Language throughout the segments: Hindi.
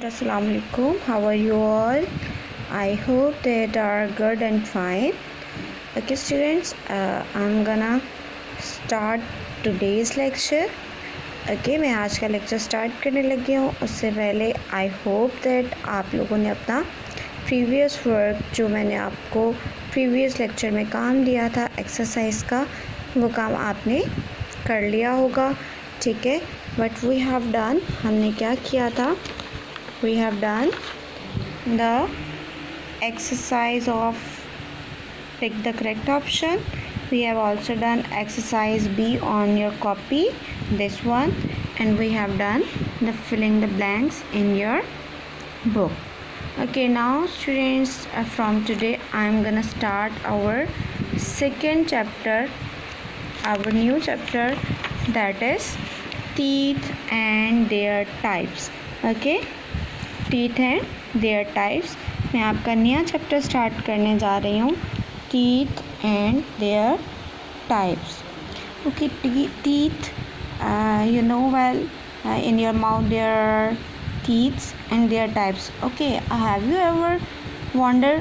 Assalamu alaikum. How are you all? I hope that are good and fine. Okay students, I'm gonna start today's lecture. Okay, मैं आज का लेक्चर स्टार्ट करने लगी हूँ. उससे पहले आई होप दैट आप लोगों ने अपना प्रीवियस वर्क जो मैंने आपको प्रीवियस लेक्चर में काम दिया था एक्सरसाइज का, वो काम आपने कर लिया होगा. ठीक है, बट वी हैव डन, हमने क्या किया था, we have done the exercise of pick the correct option. We have also done exercise B on your copy, this one, and we have done the filling the blanks in your book. Okay, now students, from today I am gonna start our second chapter, our new chapter, that is teeth and their types. Okay, teeth and there types. मैं आपका नया चैप्टर स्टार्ट करने जा रही हूँ, teeth and there types. Okay, teeth, you know well, in your mouth there are teeth and their types. Okay, have you ever wonder,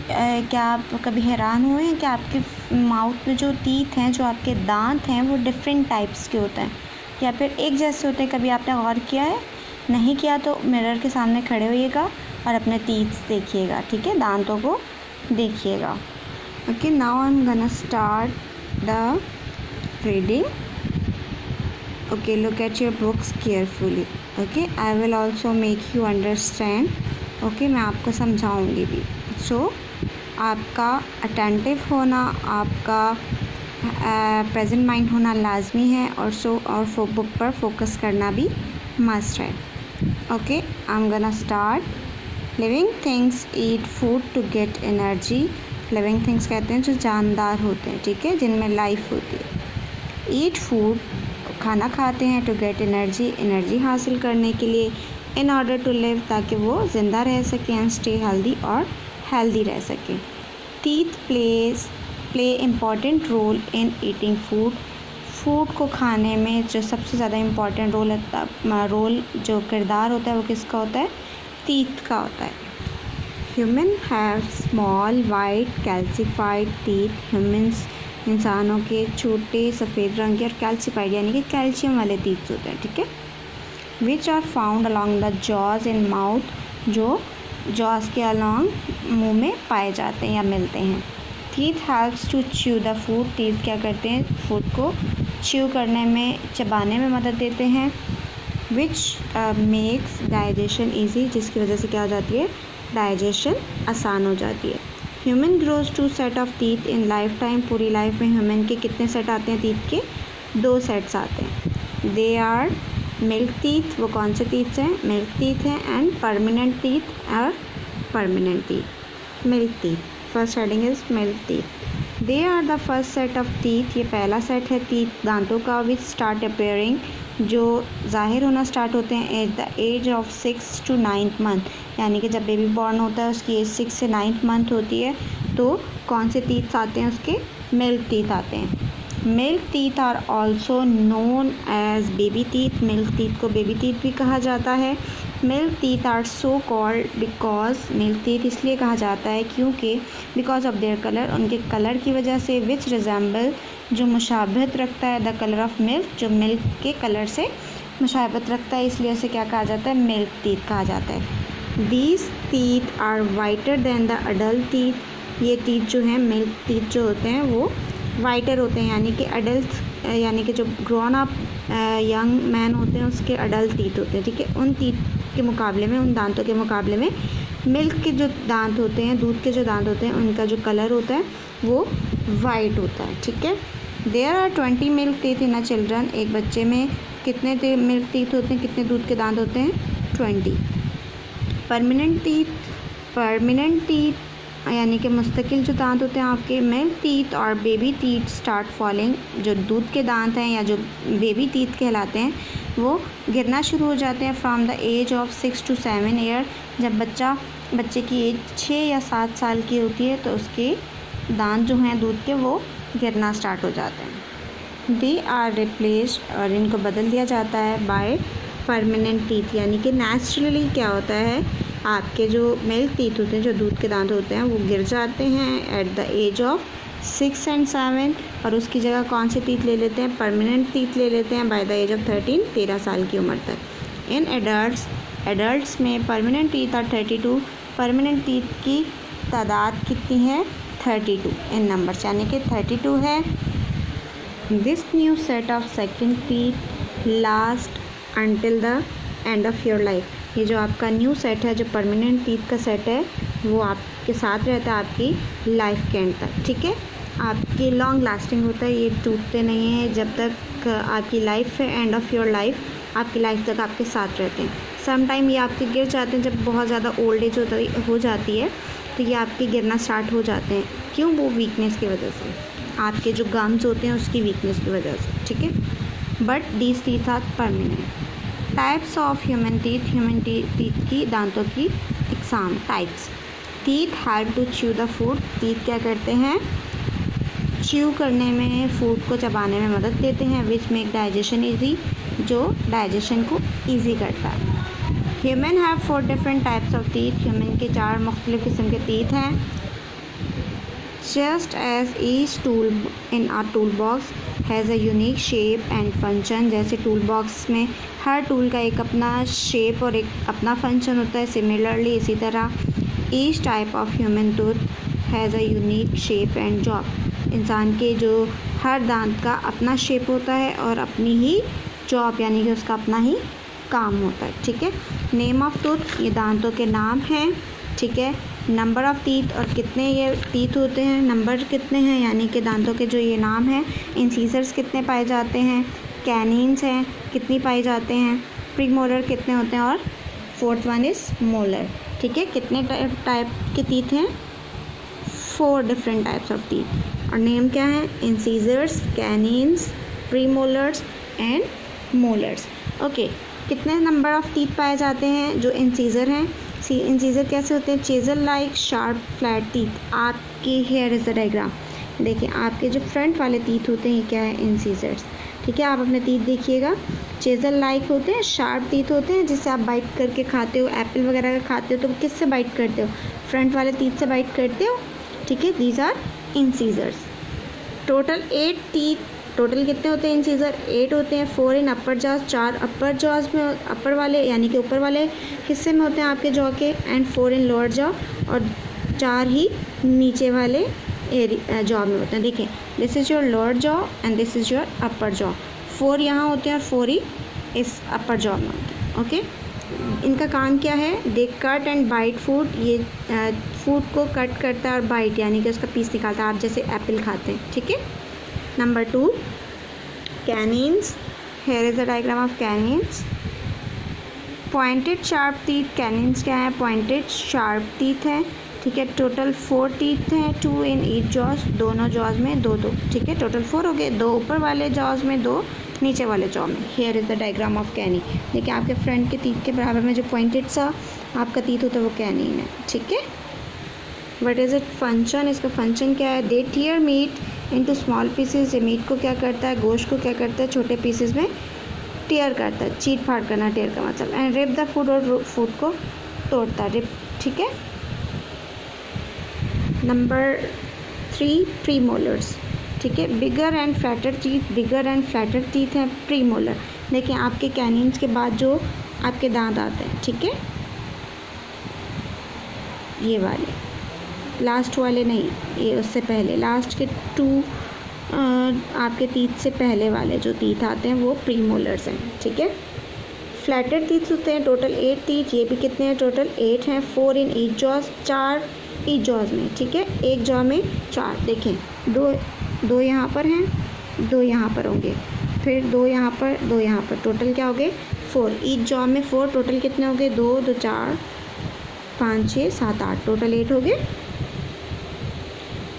क्या आप कभी हैरान हुए हैं कि आपके माउथ में जो टीथ हैं, जो आपके दांत हैं, वो डिफरेंट टाइप्स के होते हैं या फिर एक जैसे होते हैं? कभी आपने गौर किया है? नहीं किया तो मिरर के सामने खड़े होइएगा और अपने टीथ देखिएगा. ठीक है, दांतों को देखिएगा. Okay, now I am gonna start the reading. Okay, look at your books carefully. Okay, I will also make you understand. Okay, मैं आपको समझाऊंगी भी. सो आपका अटेंटिव होना, आपका प्रेजेंट माइंड होना लाजमी है, और बुक पर फोकस करना भी मस्ट है. Okay, I'm gonna start. Living things eat food to get energy. Living things कहते हैं जो जानदार होते हैं, ठीक है, जिनमें लाइफ होती है. Eat food, खाना खाते हैं, to get energy, एनर्जी हासिल करने के लिए, in order to live, ताकि वो ज़िंदा रह सकें, and stay healthy, और हेल्दी रह सकें. Teeth play important role in eating food. Food को खाने में जो सबसे ज़्यादा इम्पॉर्टेंट रोल जो किरदार होता है, वो किसका होता है? टीथ का होता है. Human have small white calcified teeth. Humans, इंसानों के छोटे सफ़ेद रंग के और कैल्सीफाइड यानी कि कैल्शियम वाले टीथ होते हैं. ठीक है, which are found along the jaws in mouth, जो जॉज के अलॉन्ग मुंह में पाए जाते हैं या मिलते हैं. Teeth helps to chew the food. Teeth क्या करते हैं? फूड को च्यू करने में, चबाने में मदद देते हैं. विच मेक्स डाइजेशन ईजी, जिसकी वजह से क्या हो जाती है? डाइजेशन आसान हो जाती है. Human grows 2 set of teeth in life time. पूरी लाइफ में ह्यूमन के कितने सेट आते हैं टीथ के? 2 सेट्स आते हैं. They are milk teeth. वो कौन से टीथ हैं? मिल्क टीथ हैं. एंड परमानेंट टीथ और permanent teeth. Milk teeth, first heading is milk teeth. They are the first set of teeth. ये पहला सेट है टीथ दांतों का. विच स्टार्ट अपेयरिंग, जो ज़ाहिर होना स्टार्ट होते हैं at the age of 6 to 9 month, यानी कि जब बेबी बॉर्न होता है उसकी एज 6 से 9 मंथ होती है. तो कौन से टीथ आते हैं उसके? मिल्क टीथ आते हैं. Milk teeth are also known as baby teeth. Milk teeth को बेबी टीथ भी कहा जाता है. Milk teeth are so called because, milk teeth इसलिए कहा जाता है क्योंकि बिकॉज ऑफ देयर कलर, उनके कलर की वजह से. विच रिजेंबल, जो मुशाबहत रखता है, द कलर ऑफ मिल्क, जो मिल्क के कलर से मुशाबहत रखता है, इसलिए उसे क्या कहा जाता है? मिल्क टीथ कहा जाता है. These teeth are whiter than the adult teeth. ये टीथ जो हैं, मिल्क टीथ जो होते हैं, वो वाइटर होते हैं, यानी कि अडल्ट, यानी कि जो ग्रोन अप यंग मैन होते हैं उसके अडल्ट टीथ होते हैं. ठीक है, उन टीथ के मुकाबले में, उन दांतों के मुकाबले में मिल्क के जो दांत होते हैं, दूध के जो दांत होते हैं, उनका जो कलर होता है वो वाइट होता है. ठीक है, there are 20 milk teeth in a children. एक बच्चे में कितने मिल्क टीथ होते हैं, कितने दूध के दांत होते हैं? 20. परमानेंट टीथ यानी कि मुस्तकिल जो दांत होते हैं आपके. मिल्क टीथ और बेबी टीथ स्टार्ट फॉलिंग. जो दूध के दांत हैं या जो बेबी टीथ कहलाते हैं, वो गिरना शुरू हो जाते हैं from the age of 6 to 7 year. जब बच्चे की एज 6 या 7 साल की होती है तो उसके दांत जो हैं दूध के, वो गिरना स्टार्ट हो जाते हैं. दे आर रिप्लेस्ड, और इनको बदल दिया जाता है बाय परमानेंट टीथ, यानी कि नेचुरली क्या होता है, आपके जो मिल्क टीथ होते हैं, जो दूध के दांत होते हैं, वो गिर जाते हैं at the age of 6 and 7 और उसकी जगह कौन से टीथ ले लेते हैं, परमानेंट टीथ ले लेते हैं बाय द एज ऑफ 13 साल की उम्र तक। इन एडल्ट्स में permanent teeth are 32, permanent teeth की तादाद कितनी है, 32 इन नंबर्स, यानी कि 32 है। This new set of second teeth last until the end of your life. ये जो आपका न्यू सेट है, जो परमानेंट टीथ का सेट है, वो आपके साथ रहता है आपकी लाइफ के एंड तक, ठीक है। आपकी लॉन्ग लास्टिंग होता है, ये टूटते नहीं हैं, जब तक आपकी लाइफ है, एंड ऑफ योर लाइफ, आपकी लाइफ तक आपके साथ रहते हैं। सम टाइम ये आपके गिर जाते हैं, जब बहुत ज़्यादा ओल्ड एज हो जाती है तो ये आपके गिरना स्टार्ट हो जाते हैं। क्यों? वो वीकनेस की वजह से, आपके जो गम्स होते हैं उसकी वीकनेस की वजह से, ठीक है। But these teeth are permanent. Types of human teeth की दांतों की इकसाम, types. Teeth help to chew the food, teeth क्या करते हैं, च्यू करने में, फूड को चबाने में मदद देते हैं। विच मेक डाइजेशन ईजी, जो डाइजेशन को ईजी करता है। Human have 4 different types of teeth, human के 4 मुख्तलिफ किस्म के टीथ हैं। Just as each tool in our tool box has a unique shape and function, जैसे टूल बॉक्स में हर टूल का एक अपना शेप और एक अपना फंक्शन होता है, सिमिलरली इसी तरह each type of human tooth has a unique shape and job. इंसान के जो हर दांत का अपना शेप होता है और अपनी ही जॉब, यानी कि उसका अपना ही काम होता है, ठीक है। नेम ऑफ टूथ, ये दांतों के नाम हैं, ठीक है। नंबर ऑफ टीथ, और कितने ये टीथ होते हैं, नंबर कितने हैं, यानी कि दांतों के जो ये नाम हैं। इंसीजर्स कितने पाए जाते हैं, कैनिन्स हैं कितनी पाए जाते हैं, प्रीमोलर कितने होते हैं, और 4th वन इज़ मोलर, ठीक है। कितने टाइप के टीथ हैं, 4 डिफरेंट टाइप्स ऑफ टीथ, और नेम क्या है, incisors, canines, premolars and molars. Okay, कितने नंबर ऑफ टीथ पाए जाते हैं, जो इंसीजर हैं। इंसीजर कैसे होते हैं, चेजल लाइक शार्प फ्लैट टीथ। आपकी हेयर इज़ द डायग्राम, देखिए आपके जो फ्रंट वाले टीथ होते हैं ये क्या है, इंसीजर्स, ठीक है। आप अपने टीथ देखिएगा, चेजल लाइक होते हैं, शार्प टीथ होते हैं, जिससे आप बाइट करके खाते हो, एप्पल वगैरह का खाते हो तो किससे बाइट करते हो, फ्रंट वाले टीथ से बाइट करते हो, ठीक है। These are incisors. टोटल 8 टीथ, टोटल कितने होते हैं इंसीजर, 8 होते हैं। 4 इन अपर जॉज, 4 अपर जॉज में, अपर वाले यानी कि ऊपर वाले हिस्से में होते हैं आपके जॉ के, एंड 4 इन लोअर जॉ, और 4 ही नीचे वाले जॉ में होते हैं। देखिए, this is your lower jaw and this is your upper jaw. 4 यहाँ होते हैं और 4 ही इस अपर जॉ में होते हैं, ओके। इनका काम क्या है, दे कट एंड बाइट फूड, ये फूड को कट करता है और बाइट यानी कि उसका पीस निकालता है, आप जैसे एप्पल खाते हैं, ठीक है। Number 2, canines, here is the diagram of canines. Pointed sharp teeth, canines क्या है, पॉइंटेड शार्प टीथ है, ठीक है। टोटल 4 टीथ हैं, 2 इन ईच जॉज, दोनों जॉज में 2-2, ठीक है। टोटल 4 हो गए, 2 ऊपर वाले जॉज में, 2 नीचे वाले जॉ में। Here is the diagram of canine, देखिए आपके फ्रंट के टीथ के बराबर में जो पॉइंटेड सा आपका टीथ होता है वो कैनिन है, ठीक है। वट इज़ इट फंक्शन, इसका फंक्शन क्या है, they tear meat into small pieces, ये मीट को क्या करता है, गोश्त को क्या करता है, छोटे पीसेस में टीयर करता है, चीट फाड़ करना टीयर का मतलब, एंड रिप द फूड, और फूड को तोड़ता है, रिप, ठीक है। नंबर 3, प्रीमोलर्स, ठीक है। Bigger and flatter teeth, bigger and flatter teeth हैं प्रीमोलर। देखिए आपके कैनिन्स के बाद जो आपके दांत आते हैं, ठीक है, ये वाले, लास्ट वाले नहीं, ये उससे पहले, लास्ट के 2 आपके टीथ से पहले वाले जो टीथ आते हैं वो प्रीमोलर्स हैं, ठीक है। फ्लैटेड टीथ होते हैं, टोटल 8 टीथ, ये भी कितने हैं, टोटल 8 हैं। 4 in each jaws, 4 each jaws में, ठीक है, एक जॉ में 4, देखें 2 यहाँ पर हैं, 2 यहाँ पर होंगे, फिर 2 यहाँ पर, 2 यहाँ पर, टोटल क्या हो गए 4, ईच जॉ में 4, टोटल कितने हो गए, 2 2 4 5 6 7 8, टोटल 8 हो गए।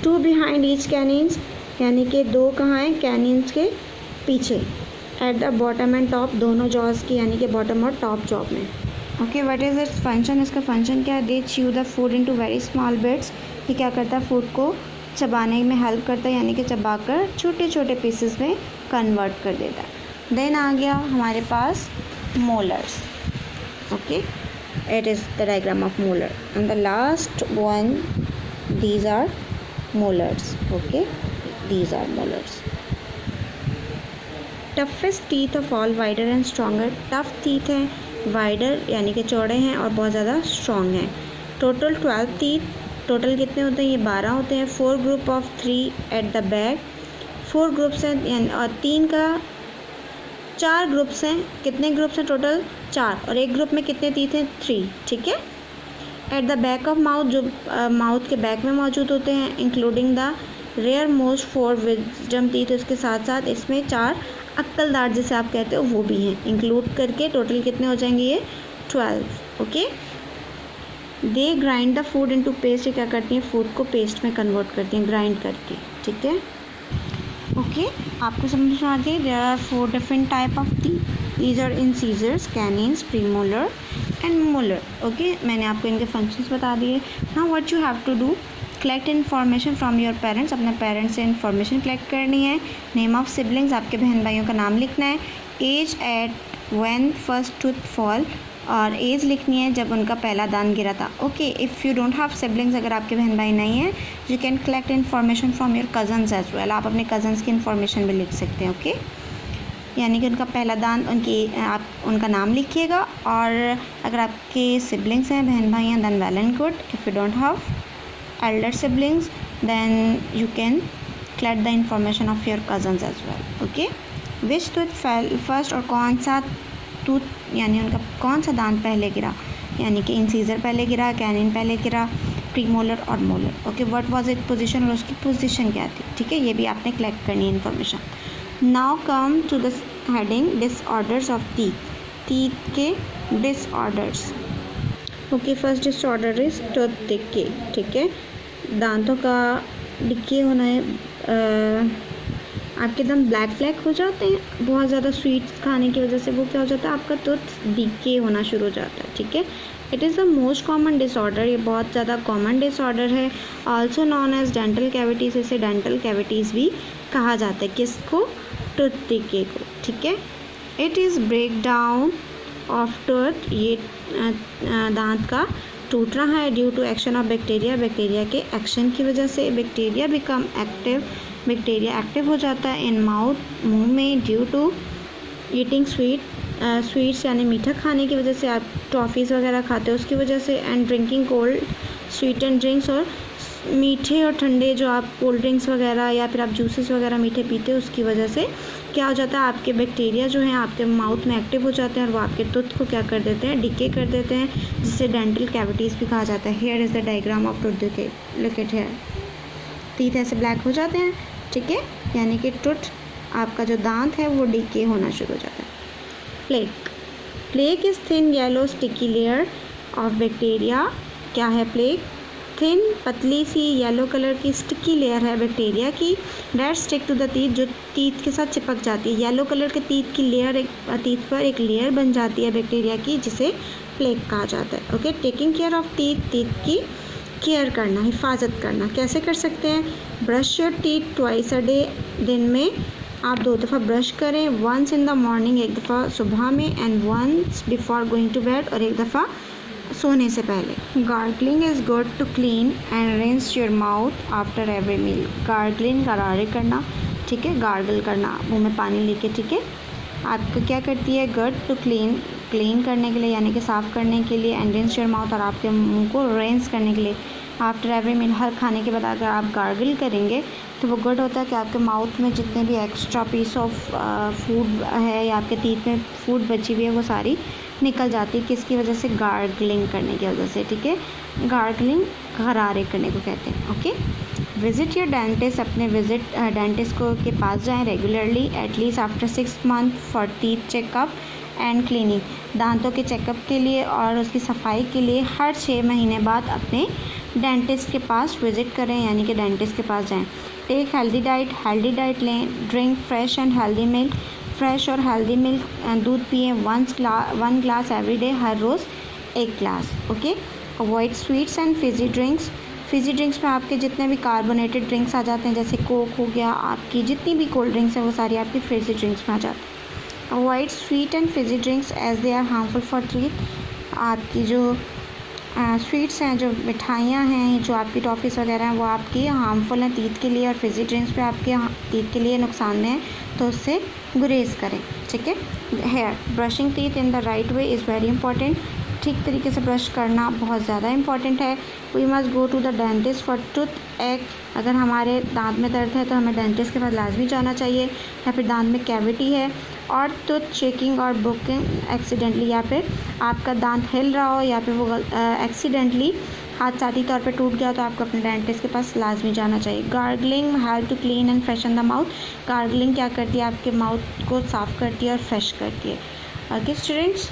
2 बिहाइंड ईच कैनिन्स, यानी कि 2 कहाँ हैं, कैनिन्स के पीछे, at the bottom and top, दोनों जॉज की, यानी कि बॉटम और टॉप जॉ में, okay. What is its function, इसका फंक्शन क्या है, they chew the food into very small bits, ये क्या करता है, फूड को चबाने में हेल्प करता है, यानी कि चबाकर छोटे छोटे पीसेस में कन्वर्ट कर देता है। देन आ गया हमारे पास molars. Okay, it is the diagram of molar, and the last one, these are molars. Okay, these are molars. Toughest teeth of all, wider and stronger. Tough teeth हैं, वाइडर यानी कि चौड़े हैं और बहुत ज़्यादा स्ट्रॉन्ग हैं. Total 12 teeth. टोटल कितने होते हैं? ये 12 होते हैं. 4 group of 3 eight the back. 4 groups हैं यानी और 3 का 4 ग्रुप्स हैं. कितने ग्रुप्स हैं टोटल? 4. और एक ग्रुप में कितने टीथ हैं? 3. ठीक है. At the back of mouth, जो माउथ के बैक में मौजूद होते हैं, including the rearmost 4 wisdom teeth. उसके साथ साथ इसमें 4 अक्कलदार जिसे आप कहते हो वो भी हैं. इंक्लूड करके टोटल कितने हो जाएंगे? ये 12. Okay. They grind the food into paste. क्या करती हैं? फूड को पेस्ट में कन्वर्ट करती हैं ग्राइंड करके. ठीक है. ओके, आपको समझ में आ गई. There are 4 different type of teeth. These are incisors, canines, premolar and molar. Okay, मैंने आपको इनके फंक्शंस बता दिए. Now what you have to do, collect information from your parents. अपने पेरेंट्स से इन्फॉर्मेशन कलेक्ट करनी है. नेम ऑफ सिबलिंग्स, आपके बहन भाइयों का नाम लिखना है. Age at when first tooth fall, और एज लिखनी है जब उनका पहला दांत गिरा था. Okay, if you don't have siblings, अगर आपके बहन भाई नहीं हैं, you can collect information from your cousins as well. आप अपने कज़न्स की इन्फॉर्मेशन भी लिख सकते हैं. ओके, यानी कि उनका पहला दांत, आप उनका नाम लिखिएगा. और अगर आपके सिबलिंग्स हैं, बहन भाई हैं, then well and good. If you don't have elder siblings, then you can collect the information of your cousins as well. Okay, which tooth fell first, और कौन सा टूथ यानी उनका कौन सा दांत पहले गिरा, यानी कि इंसीजर पहले गिरा, कैनिन पहले गिरा, प्रीमोलर और molar. Okay, what was it position, और उसकी पोजीशन क्या थी. ठीक है, ये भी आपने कलेक्ट करनी है information. Now come to the heading disorders of teeth. Teeth के disorders. Okay, first disorder is tooth decay. ठीक है, दांतों का डिके होना है. आपके दांत ब्लैक हो जाते हैं बहुत ज़्यादा स्वीट्स खाने की वजह से. वो क्या हो जाता है? आपका टूथ डिके होना शुरू हो जाता है. ठीक है, it is the most common disorder. ये बहुत ज़्यादा कॉमन डिसऑर्डर है. Also known as dental cavities. इसे डेंटल कैविटीज़ भी कहा जाता है. किसको? टूथ डिके को. ठीक है. It is break down of tooth. ये दांत का टूट रहा है due to action of bacteria. Bacteria के एक्शन की वजह से. Bacteria become active. Bacteria active हो जाता है इन माउथ, मुंह में, ड्यू टू ईटिंग स्वीट्स यानी मीठा खाने की वजह से. आप टॉफ़ीज़ वगैरह खाते हो उसकी वजह से. And drinking cold sweetened drinks, और मीठे और ठंडे जो आप कोल्ड ड्रिंक्स वगैरह या फिर आप जूसेस वगैरह मीठे पीते हो उसकी वजह से क्या हो जाता है? आपके बैक्टीरिया जो हैं आपके माउथ में एक्टिव हो जाते हैं और वो आपके टूथ को क्या कर देते हैं? डिके कर देते हैं, जिसे डेंटल कैविटीज़ भी कहा जाता है. Here is the diagram of tooth decay. Look at here. Teeth ऐसे ब्लैक हो जाते हैं. ठीक है, यानी कि टूथ, आपका जो दांत है वो डिके होना शुरू हो जाता है. Plaque. Plaque is thin yellow sticky layer of bacteria. क्या है प्लेक? थिन, पतली सी येलो कलर की स्टिकी लेयर है बैक्टीरिया की. That stick to the teeth, जो टीथ के साथ चिपक जाती है. येलो कलर के टीथ की लेयर, एक टीथ पर एक लेयर बन जाती है बैक्टीरिया की, जिसे प्लेक कहा जाता है. Okay, taking care of teeth. Teeth की केयर करना, हिफाजत करना. कैसे कर सकते हैं? Brush your teeth twice a day. दिन में आप 2 दफ़ा ब्रश करें. वंस इन द मॉर्निंग, एक दफ़ा सुबह में, and once before going to bed, और एक दफ़ा सोने से पहले. Gargling is good to clean and rinse your mouth after every meal. Gargling, गरारे करना. ठीक है, गार्गल करना, मुँह में पानी लेके. ठीक है, आपको क्या करती है? गुड टू क्लीन करने के लिए यानी कि साफ़ करने के लिए. एंड रिंस योर माउथ, और आपके मुंह को रिंस करने के लिए. आफ्टर एवरी मील, हर खाने के बाद अगर आप गार्गल करेंगे तो वो गुड होता है कि आपके माउथ में जितने भी एक्स्ट्रा पीस ऑफ फूड है या आपके टीथ में फूड बची हुई है वो सारी निकल जाती है. किसकी वजह से? गार्गलिंग करने की वजह से. ठीक है, गार्गलिंग गरारे करने को कहते हैं. Okay, visit your dentist. अपने डेंटिस्ट को के पास जाएं regularly, at least after 6 month for teeth checkup and cleaning. दांतों के चेकअप के लिए और उसकी सफाई के लिए हर 6 महीने बाद अपने डेंटिस्ट के पास विज़िट करें, यानी कि डेंटिस्ट के पास जाएं. टेक हेल्दी डाइट लें. Drink fresh and healthy milk. Fresh और हेल्दी मिल्क दूध पिएँ. 1 ग्लास एवरी डे, हर रोज़ 1 glass. Okay, avoid sweets and fizzy drinks. Fizzy drinks में आपके जितने भी कार्बोनेटेड ड्रिंक्स आ जाते हैं, जैसे कोक हो गया, आपकी जितनी भी कोल्ड ड्रिंक्स हैं वो सारी आपकी फिजी ड्रिंक्स में आ जाती हैं. Avoid sweet and fizzy drinks as they are harmful for teeth. आपकी जो स्वीट्स हैं, जो मिठाइयाँ हैं, जो आपकी टॉफ़ीज़ वगैरह हैं, वो आपकी हार्मफुल हैं टीथ के लिए, और फिजी ड्रिंक्स भी आपके टीथ के लिए नुकसानदेह हैं, तो उससे गुरेज करें। ठीक है। Here brushing teeth in the right way is very important. ठीक तरीके से ब्रश करना बहुत ज़्यादा इंपॉर्टेंट है। We must go to the dentist for toothache. अगर हमारे दांत में दर्द है तो हमें डेंटिस्ट के पास लाजमी जाना चाहिए, या फिर दांत में कैविटी है और टूथ शेकिंग और बुकिंग एक्सीडेंटली, या फिर आपका दांत हिल रहा हो या फिर वो एक्सीडेंटली हादसाती तौर पे टूट गया, तो आपको अपने डेंटिस्ट के पास लाजमी जाना चाहिए। Gargling help to clean and freshen the mouth. Gargling क्या करती है? आपके माउथ को साफ़ करती है और फ्रेश करती है। Okay students,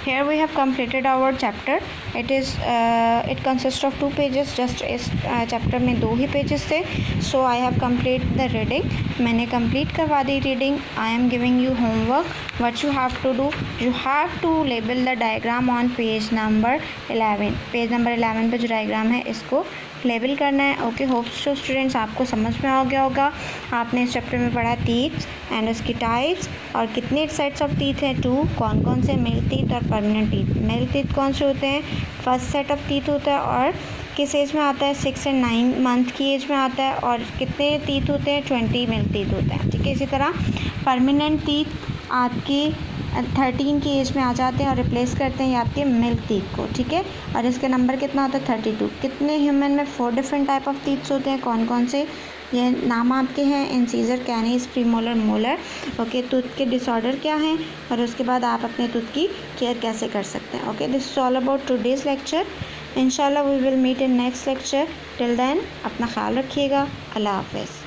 here we have completed our chapter. It consists of 2 pages. just इस chapter में 2 ही pages थे, so I have complete the reading. मैंने complete करवा दी reading. I am giving you homework. What you have to do, you have to label the diagram on page number 11. Page number 11 पे जो डायग्राम है इसको लेबल करना है। ओके, होप्स सो स्टूडेंट्स आपको समझ में आ गया होगा। आपने इस चैप्टर में पढ़ा टीथ एंड उसकी टाइप्स, और कितने सेट्स ऑफ टीथ है? 2। कौन कौन से? मेल टीथ और परमानेंट टीथ। मेल टीथ कौन से होते हैं? फर्स्ट सेट ऑफ टीथ होता है, और किस एज में आता है? 6 से 9 मंथ की एज में आता है। और कितने टीथ होते हैं? 20 मेल टीथ होते हैं। ठीक है। इसी तरह परमानेंट टीथ आपकी 13 की एज में आ जाते हैं और रिप्लेस करते हैं आपके मिल्क टीथ को। ठीक है। और इसका नंबर कितना होता है? 32। कितने ह्यूमन में 4 डिफरेंट टाइप ऑफ टीथ्स होते हैं? कौन कौन से? ये नाम आपके हैं, incisor, canines, premolar, molar. Okay, tooth के डिसऑर्डर क्या हैं, और उसके बाद आप अपने टूथ की केयर कैसे कर सकते हैं। Okay, this is all about today's lecture. इंशाल्लाह we will meet in next lecture. Till then अपना ख्याल रखिएगा। अल्लाह हाफ़िज़।